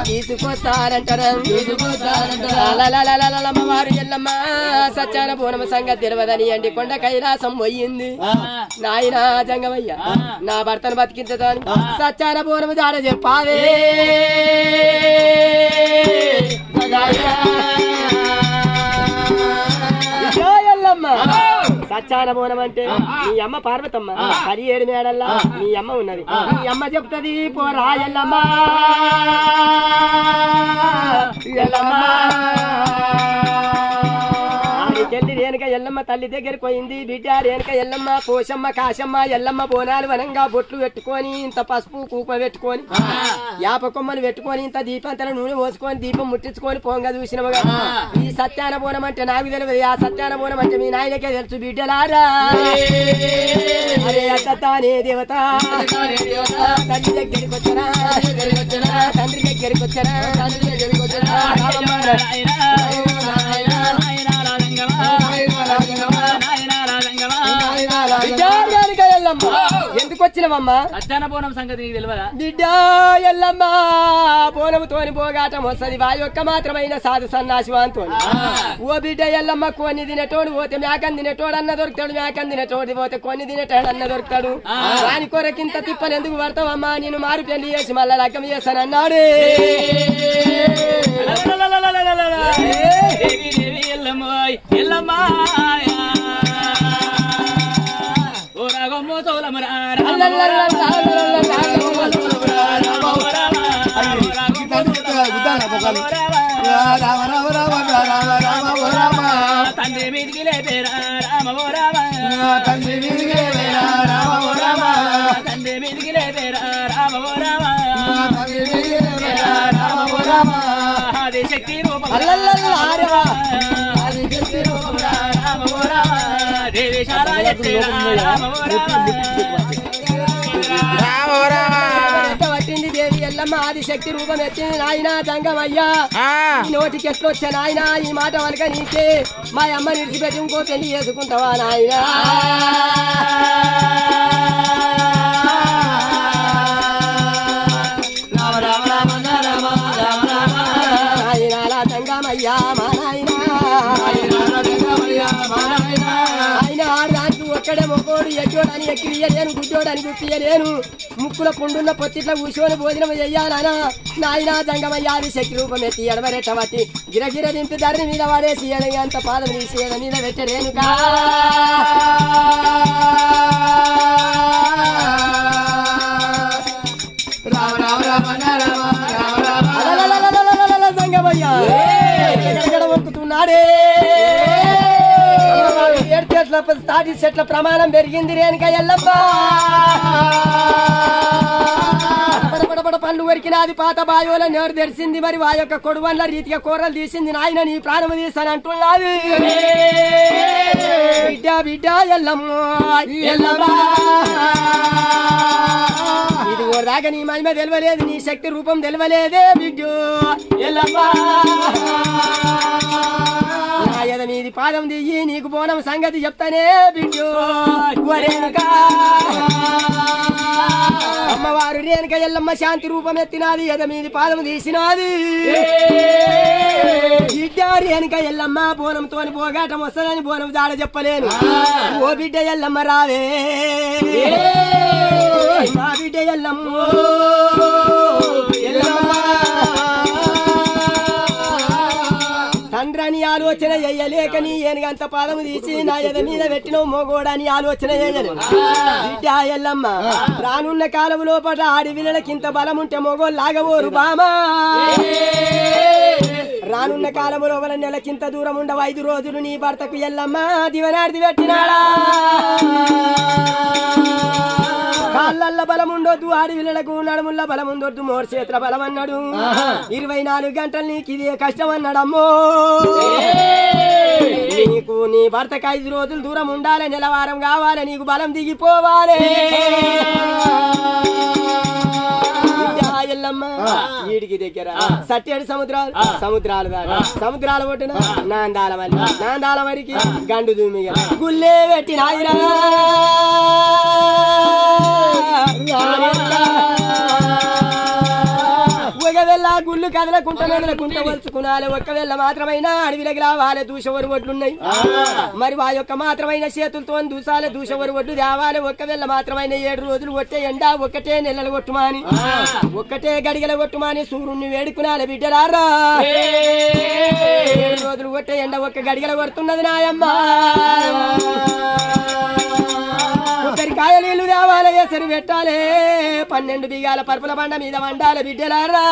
తీసుకొస్తానంటారా అమ్మవారు ఎల్లమ్మ సత్యాన పూనమ సంగతి తెలియదని అండి కొండ కైలాసం పోయింది నాయన జంగమయ్య నా భర్తను బతికించదని సత్యాన పూనమ జాడ చెప్పావే ఎల్లమ్మ సత్యాన పూనం అంటే నీ అమ్మ పార్వతమ్మ 17 మేడల్లా నీ అమ్మ ఉన్నది నీ అమ్మ చెప్తది పోరా ఎల్లమ్మ ఎల్లమ్మ చెల్లి రేణుక ఎల్లమ్మ తల్లి దగ్గరికి పోయింది బిడ్డ రేణుక ఎల్లమ్మ పోషమ్మ కాశమ్మ ఎల్లమ్మ బోనాలు వనంగా బొట్లు పెట్టుకొని ఇంత పసుపు కూప పెట్టుకొని యాప కొమ్మలు పెట్టుకొని ఇంత దీపంతల నూనె పోసుకొని దీపం ముట్టించుకొని పొంగ చూసినముగా ఈ సత్యాన బోనం అంటే నాకు తెలియదు ఆ సత్యాన బోనం అంటే మీ నాయనకే తెలుసు బిడ్డలారా అరే అత్తానే దేవత తల్లి దగ్గరికి వచ్చరా తండ్రి దగ్గరికి వచ్చరా ఎందుకు వచ్చినవమ్మా సత్యాన బోనం సంగతి నీకు తెలియదా బిడ్డ ఎల్లమ్మ బోనముతోని పోగాటం వస్తుంది వాయు ఒక్క మాత్రమైన సాధు సన్నాశివాంతో ఓ బిడ్డ ఎల్లమ్మ కొన్ని తినేటోడు పోతే మేకం తినేటోడు అన్న దొరుకుతాడు మేకం తినేటోడు పోతే కొన్ని తినేటాడు అన్న దొరుకుతాడు దాని కొరకింత తిప్పలు ఎందుకు పడతావమ్మా నేను మారు పెళ్లి చేసి మళ్ళా లగ్గం చేస్తాను అన్నాడు తండ్రి మీదికి లేపేరా రామ ఓ రామ తండ్రి మీదికి లేపేరా రామ ఓ రామ తండ్రి మీదికి లేపేరా రామ ఓ రామ తండ్రి మీదికి లేపేరా రామ ఓ రామ అది శక్తి రూపం అది శక్తి రూపం రామ ఓ రామ దేవి శారా ఎత్తేరా రామ ఓ రామ పట్టింది దేవి ఎల్లమ్మ ఆది శక్తి రూపం ఎత్తింది నాయన జంగమయ్యా నోటికి ఎట్లొచ్చా నాయన ఈ మాట వనక నీకే మా అమ్మ నిడిచిపెట్టి ఇంకో పెళ్లి చేసుకుంటావా నాయన నాయన జంగమయ్యా మా నాయన ఆయన ఆడదానికి ఒక్కడే మొక్కోడు ఎక్కోడని ఎక్కియలేను గుడ్డోడని గుప్పియలేను ముక్కుల పుండున్న పొత్తిట్ల కూర్చొని భోజనం చెయ్యాలనా నాయన జంగమయ్యాది శక్తి రూపం ఎత్తి ఎడమరెట్ట బట్టి గిరగిర దింపి ధరని మీద వాడేసి అంత పాదం తీసి మీద పెట్టరేనుకా రామ రామ రామ రామ రామ జంగమయ్యా మొక్కుతున్నాడే తాటి చెట్ల ప్రమాణం పెరిగింది రేణుక ఎల్లమ్మ పడపడ పళ్ళు వరికినాది పాత బాయోల నేరు తెరిచింది మరి ఆ యొక్క కొడువన్ల రీతిగా కూరలు తీసింది నాయన నీ ప్రాణము తీసాను అంటున్నది బిడ్డ బిడ్డ ఎల్లమ్మ ఎల్లమ్మ ఇది దాకా నీ మహిమ తెలియలేదు నీ శక్తి రూపం తెలియలేదే బిడ్డ ఎల్లమ్మ మీది పాదం దియ్యి నీకు బోనం సంగతి చెప్తానే బిడ్డు అమ్మవారు రేణుక ఎల్లమ్మ శాంతి రూపం ఎత్తినాది ఎద మీది పాదం తీసినాది బిడ్డ రేణుక ఎల్లమ్మ బోనంతోని పోగాటం వస్తుందని బోనం జాడ చెప్పలేను ఓ బిడ్డ ఎల్లమ్మ రావే మా బిడ్డ ఎల్లమ్మ తండ్రని ఆలోచన చెయ్యలేక నీ ఏనుగంత పాదము తీసి నా ఎద మీద పెట్టిన మోగోడని ఆలోచన చేయలేదు బిడ్డ ఎల్లమ్మ రానున్న కాలం లోపల ఆడి వినలకింత బలం ఉంటే మోగోళ్ళు లాగబోరు బామా రానున్న కాలం లోపల నెలకింత దూరం ఉండవు 5 రోజులు నీ భర్తకు ఎల్లమ్మ దివనార్ది పెట్టినాడా కాళ్ళల్ల బలం ఉండొద్దు ఆడవిళ్ళకు నడుముల్ల బలం ఉండొద్దు మోర్ చేతుల బలం అన్నాడు 24 గంటలు నీకు ఇదే కష్టం అన్నాడమ్మో నీకు నీ భర్తకు 5 రోజులు దూరం ఉండాలి నెలవారం కావాలి నీకు బలం దిగిపోవాలి ఎల్లమ్మ వీడికి దగ్గర 7 సముద్రాలు సముద్రాల ఒడ్డున నాందాల మరికి గండు దుమ్మిగా గుల్లే పెట్టి నాయనా వెళ్ళ గుళ్ళు కదలకుంట మెదలకుంట వలుచుకునాలి ఒక్కవేళ మాత్రమైనా అడవిలకి రావాలి దూషవరు ఒడ్లున్నాయి మరి ఆ యొక్క మాత్రమైన చేతులతో దూసాలి దూషవరు ఒడ్లు తేవాలి ఒక్కవేళ మాత్రమైన 7 రోజులు కొట్టే ఎండ ఒక్కటే నెలలు కొట్టుమాని ఒక్కటే గడిగల కొట్టుమాని సూర్యుని వేడుకునాలి బిడ్డలారా 7 రోజులు కొట్టే ఎండ ఒక్క గడిగల కొడుతున్నది నాయమ్మ కొబ్బరికాయ నీళ్లు తేవాలి ఎసరు పెట్టాలి 12 బిగాల పరుపుల బండ మీద వండాలి బిడ్డలారా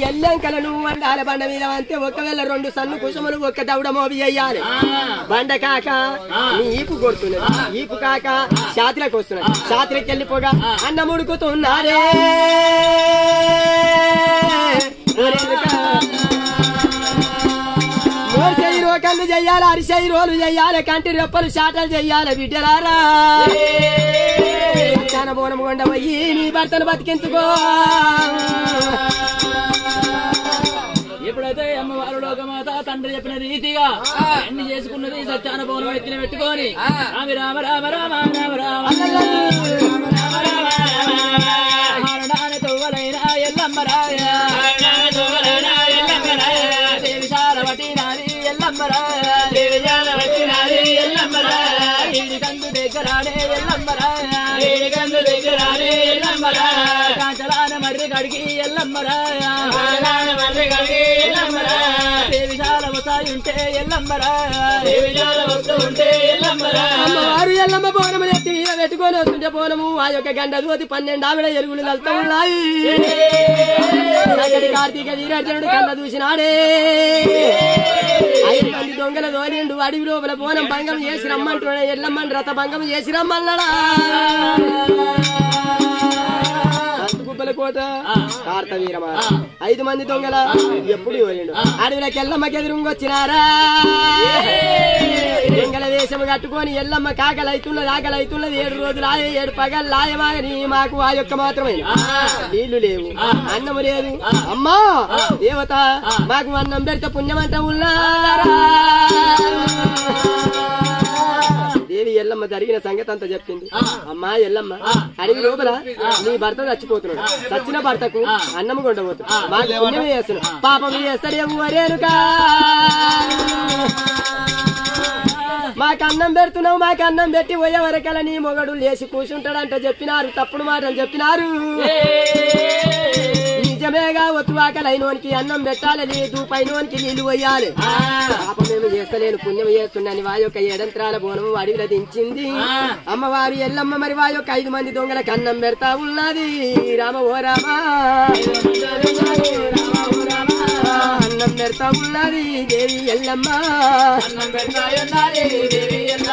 ఎల్లంకలను వండాలి బండ మీద అంతే ఒకవేళ 2 సన్ను కుసములు ఒక్క దౌడ మోబి అయ్యాలి బండ కాక నీ ఈపు కొడుతున్నది ఈపు కాక శాతిలకు వస్తున్నది శాతికి వెళ్ళిపోగా అన్నం ఉడుకుతున్నారే కళ్ళు చెయ్యాలి అరిసె రోలు చెయ్యాలి కంటి రెప్పలు శాటలు చెయ్యాలి బిడ్డలారా చాలా బోనం కొండ పోయి నీ భర్తను బతికించుకో ఎప్పుడైతే అమ్మవారు లోకమాత తండ్రి చెప్పిన రీతిగా అన్ని చేసుకున్నది సత్యానుభవం ఎత్తిన పెట్టుకొని రామ రామ రామ రామ రామ రామ తోవలైన ఎల్లమ్మ రాయ దేవిశాలవటి నాది ఎల్లమ్మ కందు దగ్గరాడే ఎల్లమ్మ కాంచలాన మర్రి గడికి ఎల్లమ్మ దేవిశాల వసాయి ఉంటే ఎల్లమ్మ అమ్మవారు ఎల్లమ్మ బోనము ఎత్తి మీద పెట్టుకొని వస్తుంటే బోనము ఆ యొక్క గంట దోతి 12 ఆవిడ ఎరుగులు కలుతా ఉన్నాయి కార్తీక వీరార్జునుడు కళ్ళ చూసినాడే 5 మంది దొంగల దోలిండు అడవి లోపల బోనం భంగం చేసి రమ్మంటున్నాడు ఎల్లమ్మని రథ భంగం చేసి రమ్మన్నాడా గుబ్బల కోట కార్త వీరమా 5 మంది దొంగల ఎప్పుడు ఎవరిండు అడవిలోకి ఎల్లమ్మకి ఎదురుంగొచ్చినారా దొంగల వేషము కట్టుకొని ఎల్లమ్మ కాకలైతున్నది ఆకలైతున్నది 7 రోజులు 7 పగలు లాయమాగని మాకు ఆ యొక్క మాత్రమే నీళ్లు లేవు అన్నము లేదు అమ్మా దేవత మాకు అన్నం పెడితే పుణ్యమంట ఉన్నారా దేవి ఎల్లమ్మ జరిగిన సంగతి అంతా చెప్పింది అమ్మా ఎల్లమ్మ అడవి లోపల నీ భర్త చచ్చిపోతున్నాడు చచ్చిన భర్తకు అన్నం కొండబోతున్నాడు మాకు పుణ్యమే చేస్తున్నాడు పాపం చేస్తాడేమో వరేనుకా మాకు అన్నం పెడుతున్నావు మాకు అన్నం పెట్టి పోయే వరకల నీ మొగడు లేచి కూర్చుంటాడంట చెప్పినారు తప్పుడు మాటలు చెప్పినారు నిజమేగా ఒత్తు ఆకలైనోనికి అన్నం పెట్టాలి లేదు పైనోనికి నీళ్లు పోయాలి పాపమేమి చేస్తలేను పుణ్యం చేస్తున్నాను వా యొక్క 7 యంత్రాల బోనము అడవిలో దించింది అమ్మవారు ఎల్లమ్మ మరి వా యొక్క 5 మంది దొంగలకు అన్నం పెడతా ఉన్నది రామ ఓ రామ అన్నం పెడతా ఉన్నది దేవి ఎల్లమ్మ అన్నం పెడతా ఉన్నది దేవి ఎల్లమ్మ